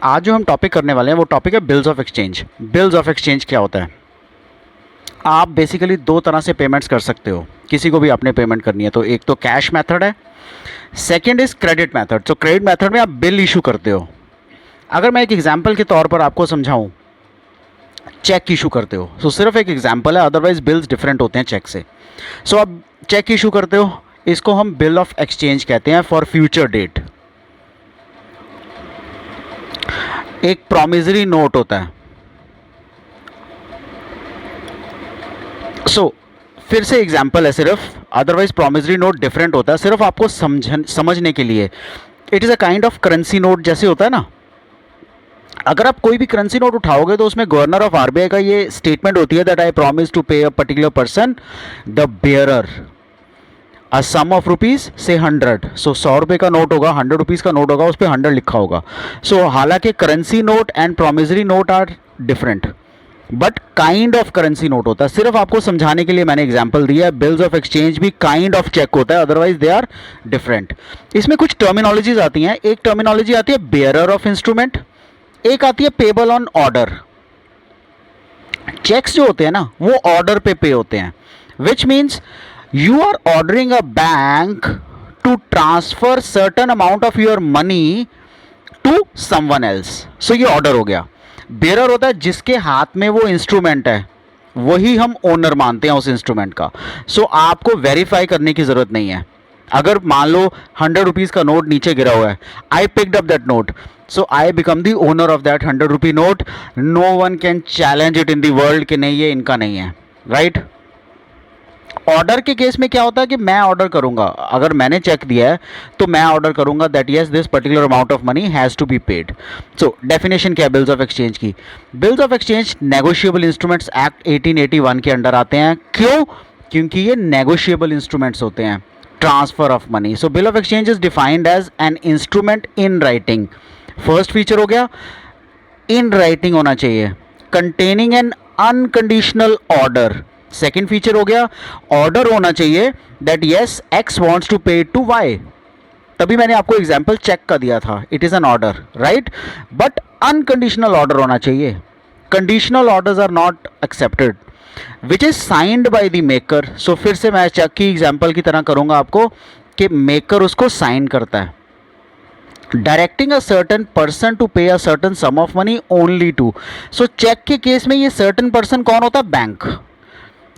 आज जो हम टॉपिक करने वाले हैं वो टॉपिक है bills of exchange. Bills of exchange क्या होता है? आप बेसिकली दो तरह से पेमेंट्स कर सकते हो, किसी को भी आपने पेमेंट करनी है तो। एक तो कैश मेथड है, सेकंड इज़ क्रेडिट मेथड। तो क्रेडिट मेथड में आप बिल इशू करते हो। अगर मैं एक एग्जांपल के तौर पर आपको समझाऊं, चेक इशू करते हो। सो सिर्फ एक एग्जांपल है, अदरवाइज बिल्स डिफरेंट होते हैं चेक से। सो आप चेक इशू करते हो, इसको हम बिल ऑफ एक्सचेंज कहते हैं फॉर फ्यूचर डेट। एक प्रॉमिसरी नोट होता है। सो फिर से एग्जाम्पल है सिर्फ, अदरवाइज प्रॉमिसरी नोट डिफरेंट होता है, सिर्फ आपको समझने के लिए। It is a kind of currency note जैसे होता है ना। अगर आप कोई भी करेंसी नोट उठाओगे तो उसमें गवर्नर ऑफ आरबीआई का ये स्टेटमेंट होती है that I promise to pay a particular person the bearer a sum of rupees से 100। सो 100 रुपये का नोट होगा, 100 रुपीज़ का नोट होगा, उस पर 100 लिखा होगा। सो हालांकि currency note and promissory note are different, but kind of currency note होता है। सिर्फ आपको समझाने के लिए मैंने एग्जांपल दिया है। बिल्स ऑफ एक्सचेंज भी काइंड ऑफ चेक होता है, अदरवाइज दे आर डिफरेंट। इसमें कुछ टर्मिनोलॉजीज आती हैं। एक टर्मिनोलॉजी आती है बेयरर ऑफ इंस्ट्रूमेंट, एक आती है पेबल ऑन ऑर्डर। चेक्स जो होते हैं ना वो ऑर्डर पे होते हैं, which means you are ordering a bank to transfer certain amount of your money to someone else. So ये ऑर्डर हो गया। बेयरर होता है जिसके हाथ में वो इंस्ट्रूमेंट है, वही हम ओनर मानते हैं उस इंस्ट्रूमेंट का। सो आपको वेरीफाई करने की ज़रूरत नहीं है। अगर मान लो 100 रुपीज़ का नोट नीचे गिरा हुआ है, I picked up that note, so I become the owner of that 100 rupee note. No one can challenge it in the world कि नहीं ये इनका नहीं है, राइट? ऑर्डर के केस में क्या होता है कि मैं ऑर्डर करूंगा, अगर मैंने चेक दिया है तो मैं ऑर्डर करूंगा that yes this particular amount of money has to be paid. So definition क्या है बिल्स ऑफ एक्सचेंज की? Bills of exchange negotiable instruments act 1881 के अंडर आते हैं। क्यों? क्योंकि ये नेगोशिएबल इंस्ट्रूमेंट्स होते हैं, transfer of money. So bill of exchange is defined as an instrument in writing. First feature हो गया इन राइटिंग होना चाहिए, containing an unconditional order. Second feature हो गया ऑर्डर होना चाहिए that yes X wants to pay to Y. तभी मैंने आपको एग्जांपल चेक का दिया था, it is an order, right? But unconditional order होना चाहिए। Conditional orders are not accepted, which is signed by the maker. So फिर से मैं चेक की एग्जांपल की तरह करूंगा आपको कि मेकर उसको साइन करता है। Directing a certain person to pay a certain sum of money only to. So cheque के केस में ये सर्टन पर्सन कौन होता है? बैंक।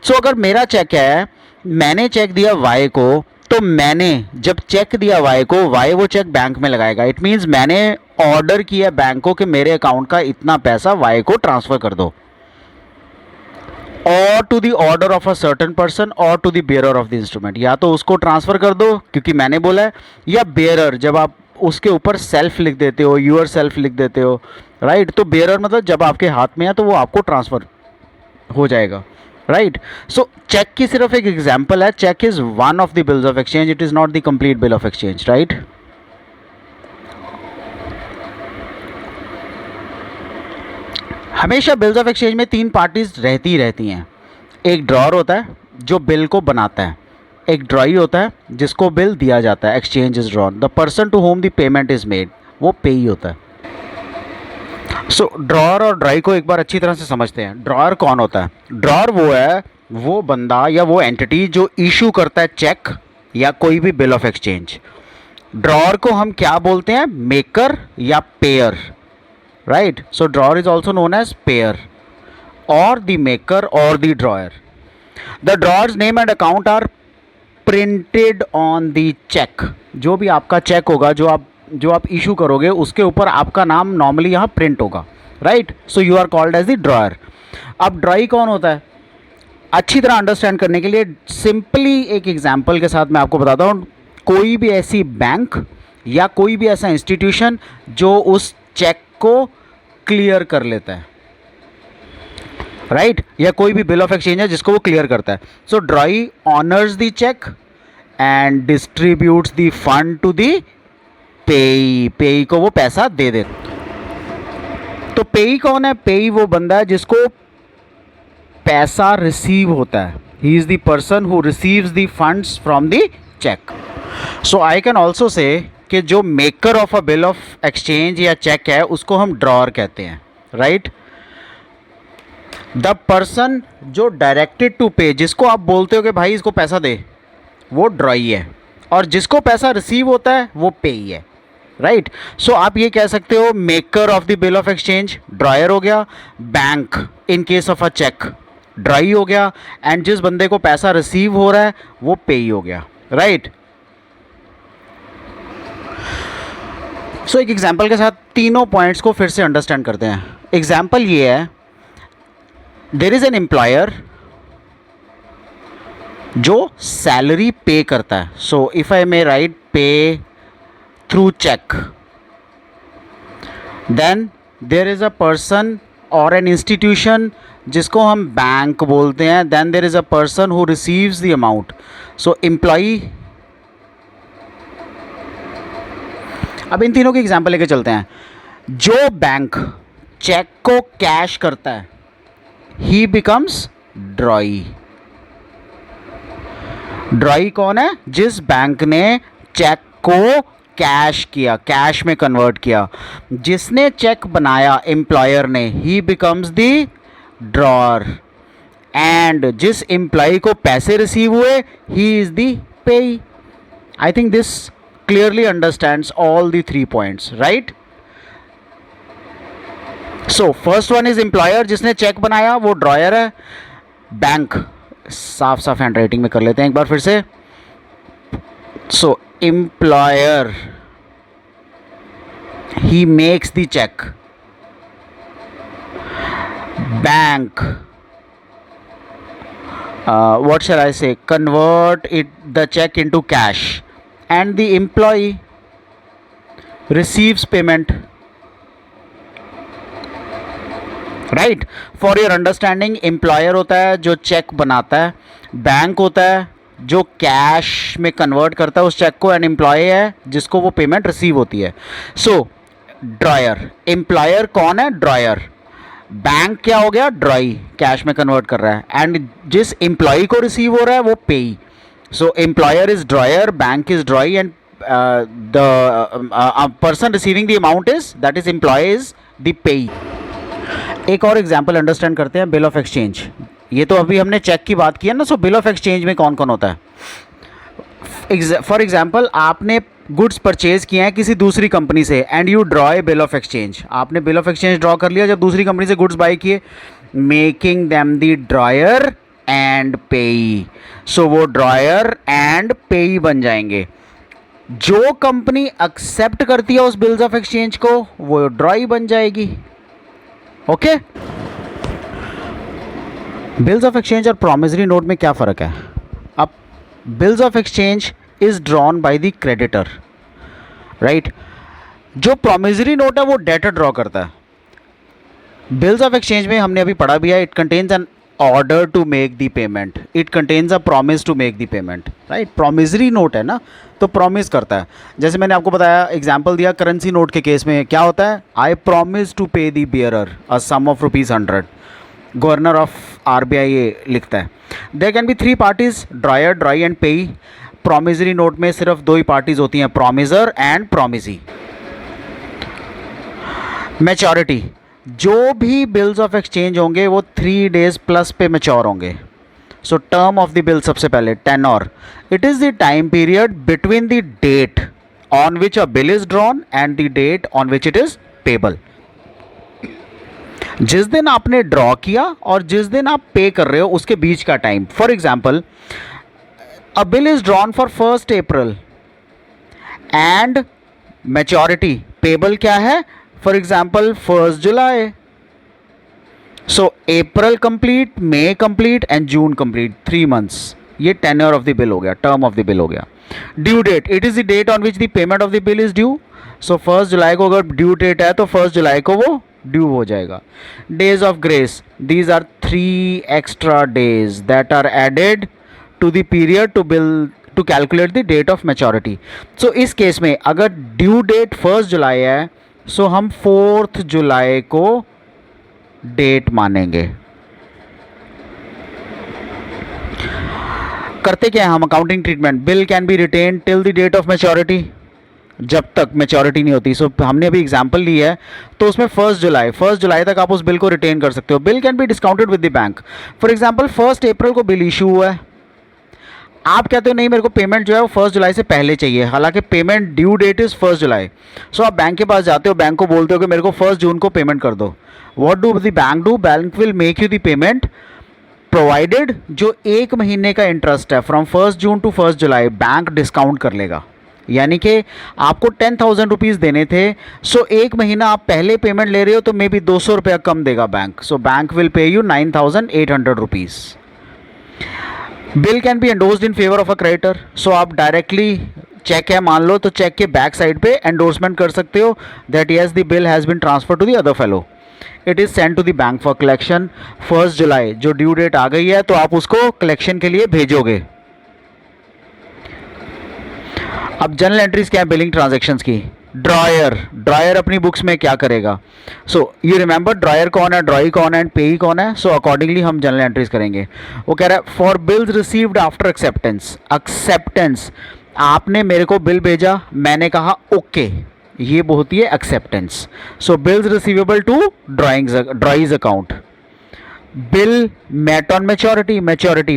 सो अगर मेरा चेक है, मैंने चेक दिया वाई को, तो मैंने जब चेक दिया वाई को, वाई वो चेक बैंक में लगाएगा। इट मीन्स मैंने ऑर्डर किया बैंक को कि मेरे अकाउंट का इतना पैसा वाई को ट्रांसफर कर दो, और to the order of a certain person or to the bearer of the instrument. या तो उसको ट्रांसफर कर दो क्योंकि मैंने बोला है, या बेयरर जब आप उसके ऊपर सेल्फ लिख देते हो, यूअर सेल्फ लिख देते हो, राइट? तो बेयरर मतलब जब आपके हाथ में है तो वो आपको ट्रांसफर हो जाएगा, राइट? सो चेक की सिर्फ एक एग्जांपल है। Cheque is one of the bills of exchange, it is not the complete bill of exchange, right? हमेशा बिल्स ऑफ एक्सचेंज में तीन पार्टीज रहती हैं। एक ड्रॉअर होता है जो बिल को बनाता है, एक ड्रॉई होता है जिसको बिल दिया जाता है, exchange is drawn, the person to whom the payment is made, वो पेई होता है। सो ड्रॉअर और ड्राई को एक बार अच्छी तरह से समझते हैं। ड्रॉअर कौन होता है? ड्रॉअर वो है, वो बंदा या वो एंटिटी जो इशू करता है चेक या कोई भी बिल ऑफ एक्सचेंज। ड्रॉअर को हम क्या बोलते हैं? मेकर या payer, right? So drawer is also known as payer or the maker or the drawer. The drawer's name and account are printed on the cheque. जो भी आपका चेक होगा, जो आप इशू करोगे, उसके ऊपर आपका नाम नॉर्मली यहाँ प्रिंट होगा, right? So you are called as the drawer. अब ड्रॉई कौन होता है? अच्छी तरह अंडरस्टैंड करने के लिए सिंपली एक एग्जांपल के साथ मैं आपको बताता हूँ। कोई भी ऐसी बैंक या कोई भी ऐसा इंस्टीट्यूशन जो उस चेक को क्लियर कर लेता है, राइट? या कोई भी बिल ऑफ एक्सचेंज है जिसको वो क्लियर करता है। So drawee honours the cheque and distributes the fund to the payee. Payee को वो पैसा दे देते। तो पेई कौन है? पेई वो बंदा है जिसको पैसा रिसीव होता है। He is the person who receives the funds from the cheque. So I can also say कि जो maker of a bill of exchange या चेक है उसको हम ड्रॉअर कहते हैं, राइट। द पर्सन जो डायरेक्टेड टू पे, जिसको आप बोलते हो कि भाई इसको पैसा दे, वो ड्रॉई है, और जिसको पैसा रिसीव होता है वो पे ही है, राइट। सो आप ये कह सकते हो maker of the bill of exchange drawer हो गया, bank in case of a cheque drawee हो गया, एंड जिस बंदे को पैसा रिसीव हो रहा है वो पे ही हो गया, राइट। सो एक एग्जांपल के साथ तीनों पॉइंट्स को फिर से अंडरस्टैंड करते हैं। एग्जांपल ये है, देयर इज एन एम्प्लॉयर जो सैलरी पे करता है। So if I may write pay through cheque, then there is a person और एन इंस्टीट्यूशन जिसको हम बैंक बोलते हैं, then there is a person who receives the amount. So employee. अब इन तीनों की एग्जांपल लेके चलते हैं। जो बैंक चेक को कैश करता है ही बिकम्स ड्रॉई। ड्रॉई कौन है? जिस बैंक ने चेक को कैश किया, कैश में कन्वर्ट किया। जिसने चेक बनाया एम्प्लॉयर ने, ही बिकम्स द ड्रॉअर। एंड जिस एम्प्लॉय को पैसे रिसीव हुए, ही इज द पेई। I think this clearly understands all the 3 points, right? So first one is employer, जिसने चेक बनाया वो ड्रॉयर है। बैंक, साफ साफ हैंड राइटिंग में कर लेते हैं एक बार फिर से। So employer, he makes the check. Bank, what shall I say, convert the check into cash. And the employee receives payment, right? For your understanding, employer होता है जो चेक बनाता है, बैंक होता है जो कैश में कन्वर्ट करता है उस चेक को, एंड एम्प्लॉय है जिसको वो पेमेंट रिसीव होती है। सो ड्रॉयर, एम्प्लॉयर कौन है? ड्रॉयर। बैंक क्या हो गया? ड्रॉई, कैश में कन्वर्ट कर रहा है, एंड जिस एम्प्लॉय को रिसीव हो रहा है वो पेई। So employer is drawer, bank is drawee, and the person receiving the amount is, that is employee is the payee. एक और एग्जांपल अंडरस्टैंड करते हैं, बिल ऑफ एक्सचेंज। ये तो अभी हमने चेक की बात की है ना। सो बिल ऑफ एक्सचेंज में कौन कौन होता है? फॉर एग्जांपल, आपने गुड्स परचेज किए हैं किसी दूसरी कंपनी से, and you draw a bill of exchange. आपने बिल ऑफ एक्सचेंज ड्रॉ कर लिया जब दूसरी कंपनी से गुड्स बाई किए, making them the drawer and payee. So वो ड्रॉयर एंड पेई बन जाएंगे। जो कंपनी एक्सेप्ट करती है उस बिल्स ऑफ एक्सचेंज को, वो ड्रॉई बन जाएगी। ओके। बिल्स ऑफ एक्सचेंज और प्रॉमिसरी नोट में क्या फ़र्क है? अब bills of exchange is drawn by the creditor, right. जो प्रॉमिसरी नोट है वो डेटर ड्रॉ करता है। बिल्स ऑफ एक्सचेंज में हमने अभी पढ़ा भी है, it contains an order to make the payment, it contains a promise to make the payment, right. Promissory note है ना, तो प्रॉमिस करता है। जैसे मैंने आपको बताया, एग्जांपल दिया करेंसी नोट के केस में क्या होता है? I promise to pay the bearer a sum of ₹100। Governor of RBI ये लिखता है। There can be 3 parties, drawer, drawee and payee. Promissory note में सिर्फ 2 ही पार्टीज होती हैं, प्रॉमिसर एंड प्रॉमिसी। मैच्योरिटी, जो भी बिल्स ऑफ एक्सचेंज होंगे वो 3 days प्लस पे मैच्योर होंगे। So term of the bill, सबसे पहले tenure, it is the time period between the date on which a bill is drawn and the date on which it is payable. जिस दिन आपने draw किया और जिस दिन आप पे कर रहे हो उसके बीच का time. For example, a bill is drawn for 1 April and maturity payable क्या है? For example 1 July। So April complete, मई complete and June complete, 3 months। ये टेन्योर ऑफ द बिल हो गया, टर्म ऑफ द बिल हो गया। Due date, it is the date on which the payment of the bill is due. So 1 July को अगर due date है तो 1 July को वो ड्यू हो जाएगा। Days of grace, these are 3 extra days that are added to the period to bill to calculate the date of maturity. So इस case में अगर ड्यू डेट 1 July है, सो हम 4 July को डेट मानेंगे। करते क्या है हम accounting treatment? Bill can be written till the date of maturity, जब तक मैच्योरिटी नहीं होती। सो हमने अभी एग्जांपल ली है, तो उसमें 1 जुलाई तक आप उस बिल को रिटेन कर सकते हो। Bill can B discounted with the bank. For example 1 अप्रैल को बिल इशू हुआ है, आप कहते हो नहीं मेरे को पेमेंट जो है वो 1 जुलाई से पहले चाहिए, हालांकि पेमेंट ड्यू डेट इज़ 1 जुलाई। सो आप बैंक के पास जाते हो, बैंक को बोलते हो कि मेरे को 1 जून को पेमेंट कर दो। What do the bank do? Bank will make you the payment provided जो 1 महीने का इंटरेस्ट है from 1 June to 1 July bank discount कर लेगा। यानी कि आपको 10,000 रुपीज़ देने थे, सो 1 महीना आप पहले पेमेंट ले रहे हो तो मे बी 200 रुपया कम देगा bank. So bank will pay you 9,800 rupees. Bill can be endorsed in favour of a creditor. So आप डायरेक्टली चेक है मान लो, तो चेक के बैक साइड पे एंडोर्समेंट कर सकते हो that yes the bill has been transfer to the other fellow. It is send to the bank for collection. 1 July जो ड्यू डेट आ गई है तो आप उसको कलेक्शन के लिए भेजोगे। अब जनरल एंट्रीज क्या है बिलिंग ट्रांजैक्शंस की? ड्रॉयर अपनी बुक्स में क्या करेगा? सो यू रिमेंबर ड्रॉयर कौन है, ड्रॉई कौन है एंड पेई कौन है। सो अकॉर्डिंगली हम जनरल एंट्रीज करेंगे। वो कह रहा है for bills received after acceptance आपने मेरे को बिल भेजा, मैंने कहा ओके, ये होती है acceptance. So bills receivable to drawee's account. Bill met on maturity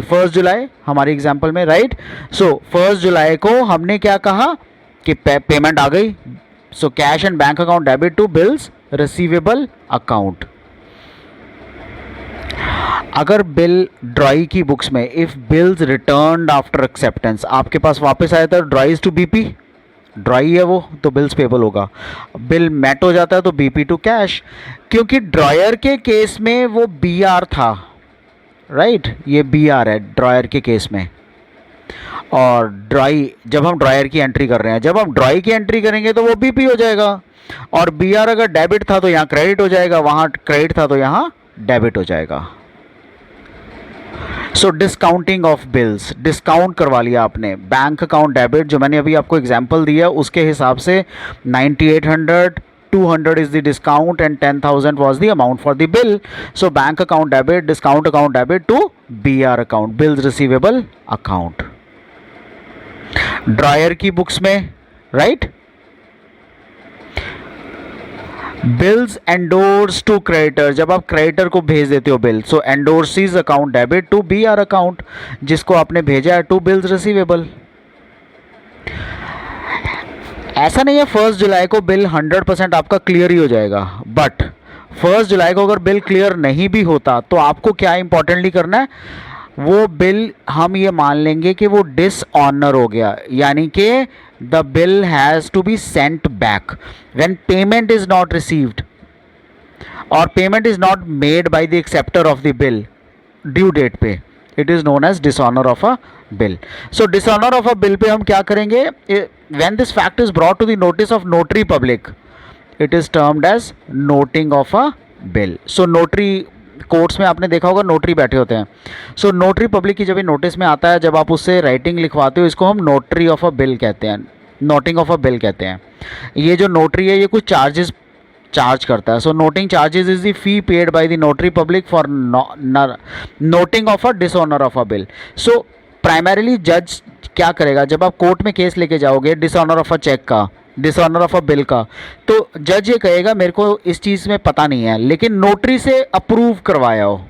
1 July हमारी एग्जांपल में, राइट। सो 1 जुलाई को हमने क्या कहा कि पेमेंट आ गई। So cash and bank account debit to bills receivable account. अगर बिल ड्रॉई की बुक्स में if bills returned after acceptance आपके पास वापस आया था, ड्रॉइज टू बीपी, ड्रॉई है वो तो बिल्स पेबल होगा। बिल मेट हो जाता है तो बीपी टू कैश, क्योंकि ड्रॉयर के केस में वो बीआर था, राइट। ये बीआर है ड्रॉयर के केस में। और ड्रॉई जब हम ड्रॉयर की एंट्री कर रहे हैं, जब हम ड्रॉई की एंट्री करेंगे तो वो बीपी हो जाएगा। और बीआर अगर डेबिट था तो यहाँ क्रेडिट हो जाएगा, वहाँ क्रेडिट था तो यहाँ डेबिट हो जाएगा। सो डिस्काउंटिंग ऑफ बिल्स, डिस्काउंट करवा लिया आपने। बैंक अकाउंट डेबिट जो मैंने अभी आपको एग्जांपल दिया उसके हिसाब से 9800, 200 is the discount and 10,000 was the amount for the bill. So bank account debit, discount account debit to BR account, bills receivable account. Drawer की बुक्स में, right. Bills endorse to creditor, जब आप creditor को भेज देते हो bill, so endorsee's account debit to BR account, जिसको आपने भेजा है टू बिल्स रिसीवेबल। ऐसा नहीं है 1 जुलाई को बिल 100% आपका क्लियर ही हो जाएगा, बट 1 जुलाई को अगर बिल क्लियर नहीं भी होता तो आपको क्या इंपॉर्टेंटली करना है, वो बिल हम ये मान लेंगे कि वो डिसऑनर हो गया, यानी कि the bill has to be sent back when payment is not received और payment is not made by the acceptor of the bill due date पे। It is known as dishonour of a bill. So dishonour of a bill पे हम क्या करेंगे, when this fact is brought to the notice of notary public, it is termed as noting of a bill. So notary courts में आपने देखा होगा notary बैठे होते हैं। सो नोटरी पब्लिक की जब ये नोटिस में आता है, जब आप उससे राइटिंग लिखवाते हो, इसको हम नोटरी ऑफ अ बिल कहते हैं, नोटिंग ऑफ अ बिल कहते हैं। ये जो नोटरी है ये कुछ चार्जेस चार्ज करता है। So noting charges is the fee paid by the notary public for noting of a dishonour of a bill. So primarily जज क्या करेगा, जब आप कोर्ट में केस लेके जाओगे डिसऑनर ऑफ अ चेक का, डिसऑनर ऑफ अ बिल का, तो जज ये कहेगा मेरे को इस चीज़ में पता नहीं है, लेकिन नोटरी से अप्रूव करवाया हो।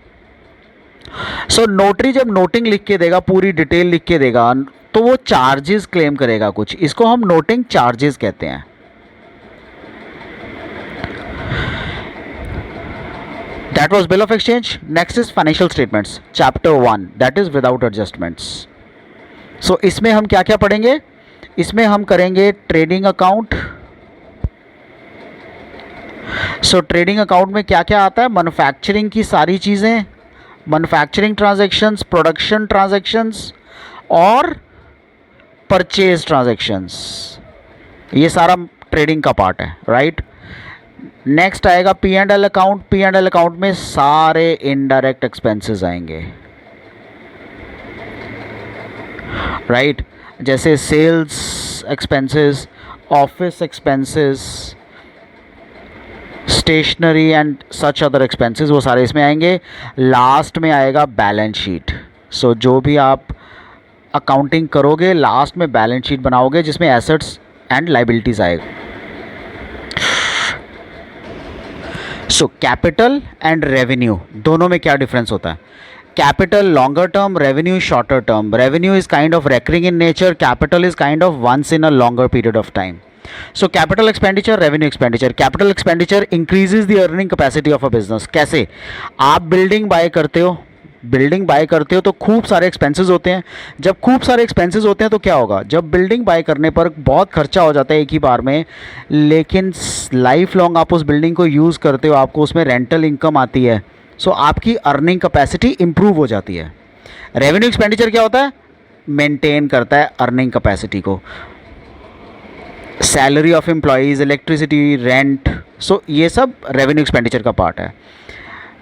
सो नोटरी जब नोटिंग लिख के देगा, पूरी डिटेल लिख के देगा, तो वो चार्जेस क्लेम करेगा कुछ, इसको हम नोटिंग चार्जेस कहते हैं। That was bill of exchange. Next is financial statements, chapter 1, that is without adjustments. So इसमें हम क्या क्या पढ़ेंगे, इसमें हम करेंगे trading account. So trading account में क्या क्या आता है, मैन्युफैक्चरिंग की सारी चीज़ें, मैन्युफैक्चरिंग ट्रांजैक्शंस, प्रोडक्शन ट्रांजैक्शंस और परचेज ट्रांजैक्शंस, ये सारा ट्रेडिंग का पार्ट है, राइट। नेक्स्ट आएगा P and L account. P and L account में सारे इनडायरेक्ट एक्सपेंसेस आएंगे, राइट, जैसे sales expenses, office expenses, stationery and such other expenses, वो सारे इसमें आएंगे। लास्ट में आएगा बैलेंस शीट। सो जो भी आप अकाउंटिंग करोगे लास्ट में बैलेंस शीट बनाओगे, जिसमें एसेट्स एंड लाइबिलिटीज आएगा. सो कैपिटल एंड रेवेन्यू दोनों में क्या डिफरेंस होता है? Capital longer term, revenue shorter term. Revenue is kind of recurring in nature, capital is kind of once in a longer period of time. So capital expenditure, revenue expenditure. Capital expenditure increases the earning capacity of a business. कैसे? आप building bye करते हो, building bye करते हो तो खूब सारे expenses होते हैं. जब खूब सारे एक्सपेंसेस होते हैं तो क्या होगा? जब बिल्डिंग बाय करने पर बहुत खर्चा हो जाता है एक ही बार में, लेकिन लाइफ लॉन्ग आप उस बिल्डिंग को यूज़ करते हो, आपको उसमें रेंटल इनकम आती है, सो आपकी अर्निंग कैपेसिटी इंप्रूव हो जाती है. रेवेन्यू एक्सपेंडिचर क्या होता है? मेंटेन करता है अर्निंग कैपेसिटी को. Salary of employees, electricity, rent, so ये सब रेवेन्यू एक्सपेंडिचर का पार्ट है.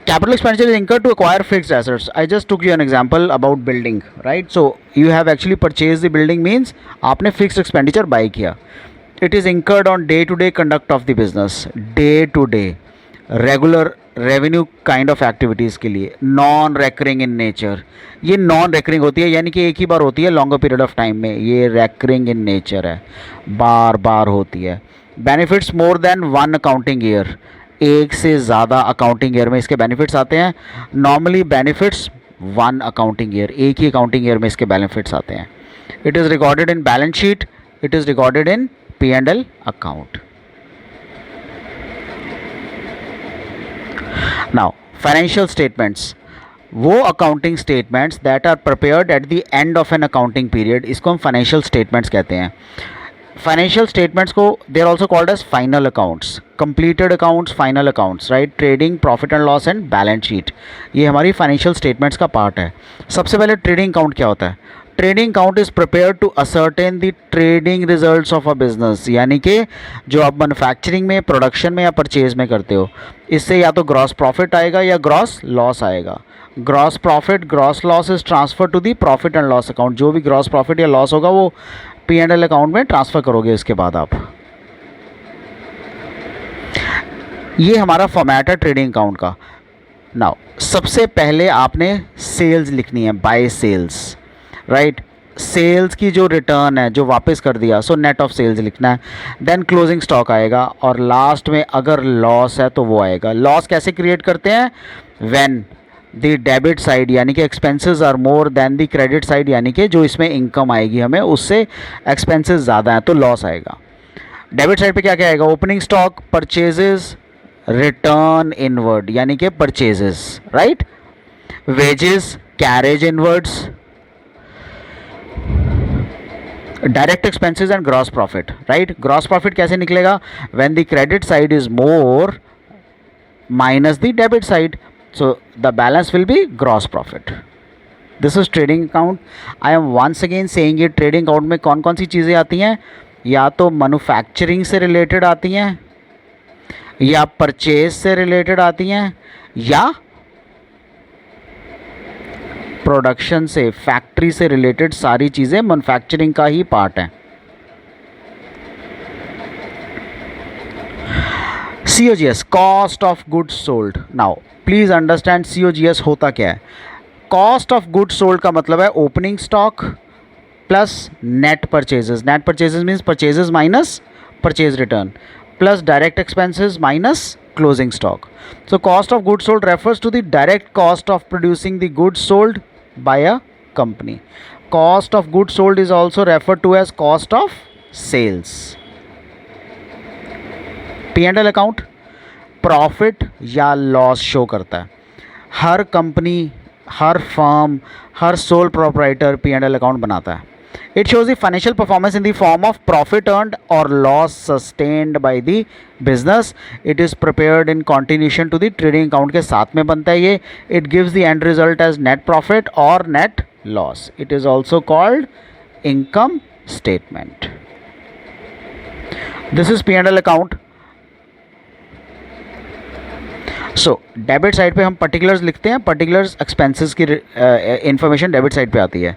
Capital expenditure is incurred to acquire fixed assets. I just took you an example about building, right? So you have actually purchased the building, means आपने fixed expenditure buy किया. It is incurred on day-to-day conduct of the business, day-to-day, regular revenue kind of activities के लिए. Non-recurring in nature. ये non-recurring होती है, यानी कि एक ही बार होती है longer period of time में. ये recurring in nature है, बार बार होती है. Benefits more than one accounting year. एक से ज़्यादा अकाउंटिंग ईयर में इसके बेनिफिट्स आते हैं. Normally benefits one accounting year, एक ही अकाउंटिंग ईयर में इसके बेनिफिट्स आते हैं. It is recorded in balance sheet, it is recorded in P&L account. Now financial statements, वो accounting statements that are prepared at the end of an accounting period, इसको हम financial statements कहते हैं. Financial statements को they are also called as final accounts, completed accounts, final accounts, right? Trading, profit and loss and balance sheet, ये हमारी financial statements का part है. सबसे पहले ट्रेडिंग अकाउंट क्या होता है? Trading account is prepare to ascertain the trading results of a business, यानी कि जो आप मैन्युफैक्चरिंग में, प्रोडक्शन में या परचेज में करते हो, इससे या तो ग्रॉस प्रॉफिट आएगा या ग्रॉस लॉस आएगा. Gross profit, gross loss is transfer to the profit and loss account. जो भी ग्रॉस प्रॉफिट या लॉस होगा वो P&L अकाउंट में ट्रांसफ़र करोगे इसके बाद आप. ये हमारा फॉर्मेट है ट्रेडिंग अकाउंट का. नाउ सबसे पहले आपने सेल्स लिखनी है, बाय सेल्स, राइट? सेल्स की जो रिटर्न है, जो वापस कर दिया, सो नेट ऑफ सेल्स लिखना है. देन क्लोजिंग स्टॉक आएगा और लास्ट में अगर लॉस है तो वो आएगा. लॉस कैसे क्रिएट करते हैं? व्हेन द डेबिट साइड, यानी कि expenses are more than the credit side, यानी कि जो इसमें इनकम आएगी हमें उससे एक्सपेंसेस ज़्यादा हैं तो लॉस आएगा. डेबिट साइड पे क्या क्या आएगा? Opening stock, purchases, return inward यानी कि purchases, right? Wages, carriage inwards, direct expenses and gross profit, right? Gross profit कैसे निकलेगा? When the credit side is more minus the debit side, so the balance will be gross profit. This is trading account. I am once again saying it, trading account में कौन कौन सी चीज़ें आती हैं? या तो मैन्युफैक्चरिंग से रिलेटेड आती हैं, या परचेज से रिलेटेड आती हैं, या प्रोडक्शन से, फैक्ट्री से रिलेटेड सारी चीज़ें मैन्युफैक्चरिंग का ही पार्ट है. COGS, cost of goods sold. Now please understand COGS होता क्या है. कॉस्ट ऑफ गुड्स सोल्ड का मतलब है opening stock plus net purchases. Net purchases means purchases minus purchase return plus direct expenses minus closing stock. So cost of goods sold refers to the direct cost of producing the goods sold by a company. Cost of goods sold is also referred to as cost of sales. P&L account profit या loss show करता है. हर company, हर firm, हर sole proprietor P&L account बनाता है. It shows the financial performance in the form of profit earned और loss sustained by the business. It is prepared in continuation to the trading account के साथ में बनता है ये. It gives the end result as net profit और net loss. It is also called income statement. This is P&L account. So debit side पे हम particulars लिखते हैं, पर्टिकुलर्स एक्सपेंसेस की इंफॉर्मेशन डेबिट साइड पे आती है.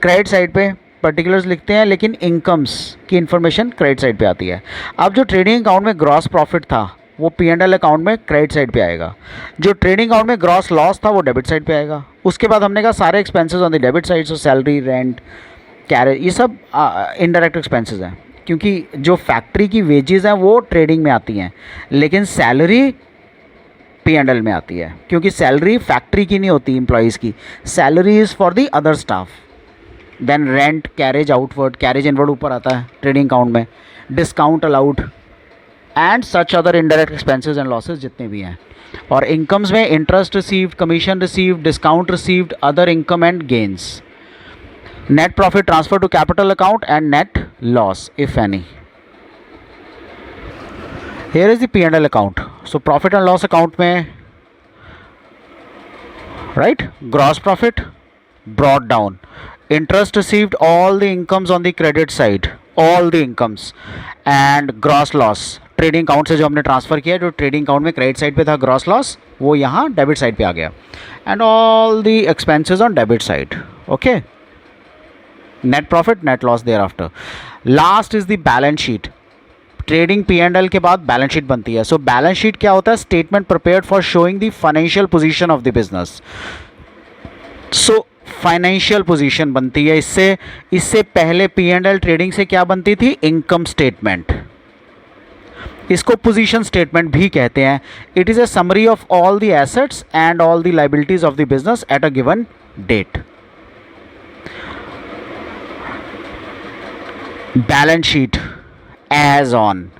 क्रेडिट साइड पे पर्टिकुलर्स लिखते हैं लेकिन इनकम्स की इंफॉर्मेशन क्रेडिट साइड पे आती है. अब जो ट्रेडिंग अकाउंट में ग्रॉस प्रॉफिट था वो P&L अकाउंट में क्रेडिट साइड पे आएगा. जो ट्रेडिंग अकाउंट में ग्रॉस लॉस था वो डेबिट साइड पे आएगा. उसके बाद हमने कहा सारे expenses on the debit side, so salary, rent, carriage, ये सब इनडायरेक्ट एक्सपेंसेस हैं क्योंकि जो फैक्ट्री की वेजेस हैं वो ट्रेडिंग में आती हैं, लेकिन सैलरी P&L में आती है, क्योंकि सैलरी फैक्ट्री की नहीं होती, एम्प्लॉयज़ की। Salary is for the other staff. Then rent, carriage outward, carriage inward ऊपर आता है ट्रेडिंग अकाउंट में, discount allowed and such other indirect expenses and losses जितने भी हैं। और इनकम्स में interest received, commission received, discount received, other income and gains, net profit transfer to capital account and net loss if any. Here is the P&L account. So profit and loss account में, right, gross profit brought down, interest received, all the incomes on the credit side, all the incomes, and gross loss trading account से जो हमने transfer किया, जो trading account में credit side पे था gross loss, वो यहाँ डेबिट साइड पे आ गया, and all the expenses on debit side. Okay, net profit, net loss there after. Last is the balance sheet. Trading P&L के बाद बैलेंस शीट बनती है। सो बैलेंस शीट क्या होता है? Statement prepared for showing the financial position of the business. So financial position बनती है इससे पहले P&L ट्रेडिंग से क्या बनती थी? Income statement. इसको पोजीशन स्टेटमेंट भी कहते हैं। It is a summary of all the assets and all the liabilities of the business at a given date. Balance sheet as on,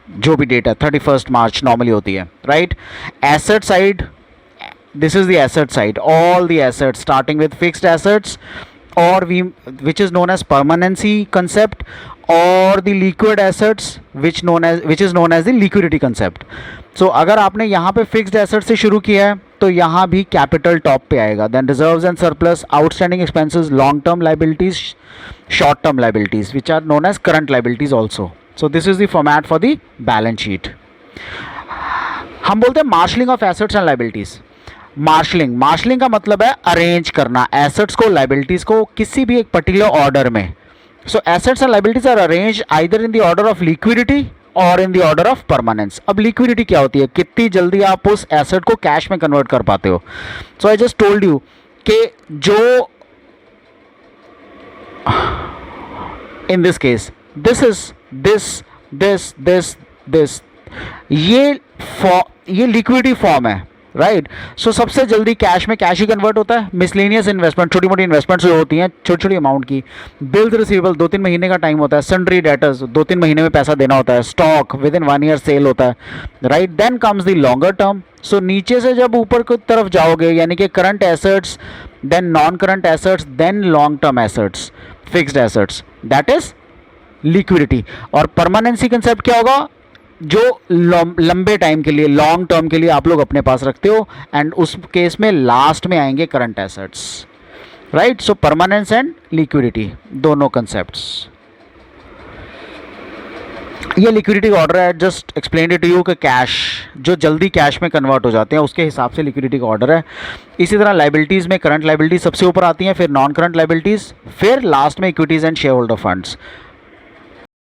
जो भी डेट है 31 मार्च नॉर्मली होती है, right. Asset side, this is the asset side, all the assets starting with fixed assets और which is known as permanency concept, और the liquid assets which is known as the liquidity concept. So अगर आपने यहाँ पे fixed asset से शुरू किया है तो यहाँ भी कैपिटल टॉप पे आएगा, then reserves and surplus, outstanding expenses, long term liabilities, short term liabilities which are known as current liabilities also. So this is the format for the balance sheet. हम बोलते हैं marshalling of assets and liabilities. Marshalling का मतलब है arrange करना assets को, liabilities को किसी भी एक पर्टिकुलर ऑर्डर में। So assets and liabilities are arrange either in the order of liquidity और in the order of permanence. अब लिक्विडिटी क्या होती है? कितनी जल्दी आप उस एसेट को कैश में कन्वर्ट कर पाते हो। सो आई जस्ट टोल्ड यू कि जो इन दिस केस दिस ये लिक्विडिटी फॉर्म है, राइट। सो सबसे जल्दी कैश में कैश ही कन्वर्ट होता है। मिसलेनियस इन्वेस्टमेंट, छोटी मोटी इन्वेस्टमेंट्स जो होती हैं छोटी छोटी अमाउंट की, बिल्स रिसीवेबल 2-3 महीने का टाइम होता है, सन्ड्री डेटर्स 2-3 महीने में पैसा देना होता है, stock within 1 year sale होता है, right. Then comes the longer term. So नीचे से जब ऊपर की तरफ जाओगे, यानी कि current assets, then non current assets, then long term assets, fixed assets, that is liquidity. और परमानेंसी कंसेप्ट क्या होगा? जो लंबे टाइम के लिए, लॉन्ग टर्म के लिए आप लोग अपने पास रखते हो, एंड उस केस में लास्ट में आएंगे current assets, right. So permanence and liquidity दोनों कंसेप्ट्स। ये लिक्विडिटी का ऑर्डर है, just explain it to you कि कैश जो जल्दी कैश में कन्वर्ट हो जाते हैं उसके हिसाब से लिक्विडिटी का ऑर्डर है। इसी तरह लाइबिलिटीज़ में करंट लाइबिलिटीज सबसे ऊपर आती हैं, फिर नॉन करंट लाइबिलिटीज़, फिर लास्ट में equities and share holder funds.